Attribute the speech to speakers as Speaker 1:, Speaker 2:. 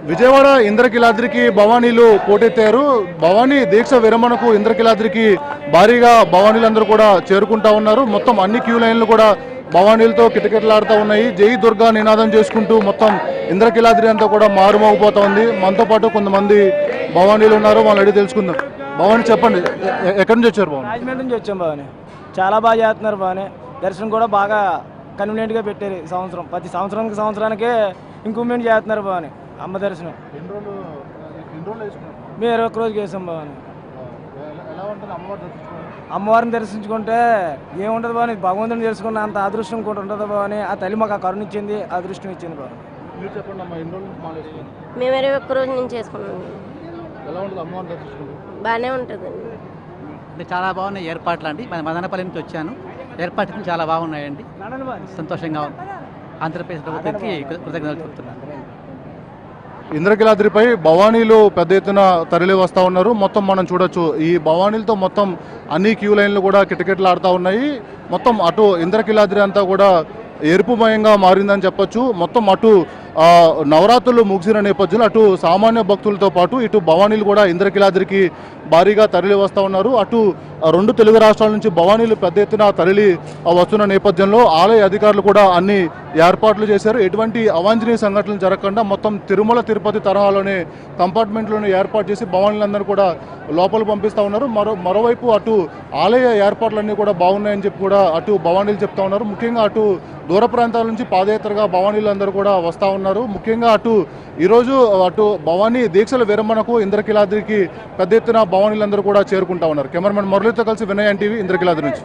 Speaker 1: విజయవాడ ఇంద్రకీలాద్రికి భవానీలు పోటెత్తారు. భవానీ దీక్ష విరమణకు ఇంద్రకీలాద్రికి భారీగా భవానీలందరూ కూడా చేరుకుంటా ఉన్నారు. మొత్తం అన్ని క్యూ లైన్లు కూడా భవానీలతో కిటకిటలాడుతూ ఉన్నాయి. జై దుర్గా నినాదం చేసుకుంటూ మొత్తం ఇంద్రకీలాద్రి అంతా కూడా మారుమోగిపోతా ఉంది. మనతో పాటు కొంతమంది భవానీలు ఉన్నారు, వాళ్ళని అడిగి తెలుసుకుందాం. భవానీ చెప్పండి, ఎక్కడి నుంచి వచ్చారు? భవానీ
Speaker 2: రాజమండ్రి నుంచి వచ్చాం. భవానీ చాలా బాగా చేస్తున్నారు. భవానీ దర్శనం కూడా బాగా కన్వీనియంట్గా పెట్టారు. ఈ సంవత్సరం ప్రతి సంవత్సరానికే ఇంప్రూవ్మెంట్ చేస్తున్నారు. భవానీ అమ్మ దర్శనం మేము 21 రోజుకి వేసాం. భవానీ అమ్మవారిని దర్శించుకుంటే ఏముంటుంది భవానీ, భగవంతుని తెలుసుకున్న అంత అదృష్టం కూడా ఉంటుంది భవానీ. ఆ తల్లి మాకు ఆ కరుణ ఇచ్చింది, అదృష్టం ఇచ్చింది. భవానీ
Speaker 3: మేము 21 రోజు నుంచి చేసుకున్నాం. బాగానే ఉంటుందండి.
Speaker 4: అంటే చాలా బాగున్నాయి ఏర్పాట్లు అండి. మదనపల్లి నుంచి వచ్చాను. ఏర్పాట్లు చాలా బాగున్నాయండి, సంతోషంగా ఉంది. ఆంధ్రప్రదేశ్ ప్రభుత్వానికి కృతజ్ఞతలు చెప్తున్నాను.
Speaker 1: ఇంద్రకీలాద్రిపై భవానీలు పెద్ద ఎత్తున తరలి వస్తూ ఉన్నారు. మొత్తం మనం చూడొచ్చు, ఈ భవానీలతో మొత్తం అన్ని క్యూ లైన్లు కూడా కిటకిటలాడుతూ ఉన్నాయి. మొత్తం అటు ఇంద్రకీలాద్రి అంతా కూడా ఎరుపుమయంగా మారిందని చెప్పొచ్చు. మొత్తం అటు నవరాత్రులు ముగిసిన నేపథ్యంలో అటు సామాన్య భక్తులతో పాటు ఇటు భవానీలు కూడా ఇంద్రకీలాద్రికి భారీగా తరలి వస్తూ ఉన్నారు. అటు 2 తెలుగు రాష్ట్రాల నుంచి భవానీలు పెద్ద ఎత్తున తరలి వస్తున్న నేపథ్యంలో ఆలయ అధికారులు కూడా అన్ని ఏర్పాట్లు చేశారు. ఎటువంటి అవాంఛనీయ సంఘటనలు జరగకుండా మొత్తం తిరుమల తిరుపతి తరహాలోనే కంపార్ట్మెంట్లను ఏర్పాటు చేసి భవానీలందరూ కూడా లోపల పంపిస్తూ ఉన్నారు. మరోవైపు అటు ఆలయ ఏర్పాట్లన్నీ కూడా బాగున్నాయని చెప్పి కూడా అటు భవానీలు చెప్తా ఉన్నారు. ముఖ్యంగా అటు దూర ప్రాంతాల నుంచి పాదయాత్రగా భవానీలందరూ కూడా వస్తూ ఉన్నారు. ముఖ్యంగా ఈరోజు భవానీ దీక్షల విరమణకు ఇంద్రకీలాద్రికి పెద్ద ఎత్తున భవానీలందరూ కూడా చేరుకుంటా ఉన్నారు. కెమెరామెన్ మురళితో కలిసి వినయ్ ఎన్టీవీ ఇంద్రకీలాద్రి నుంచి.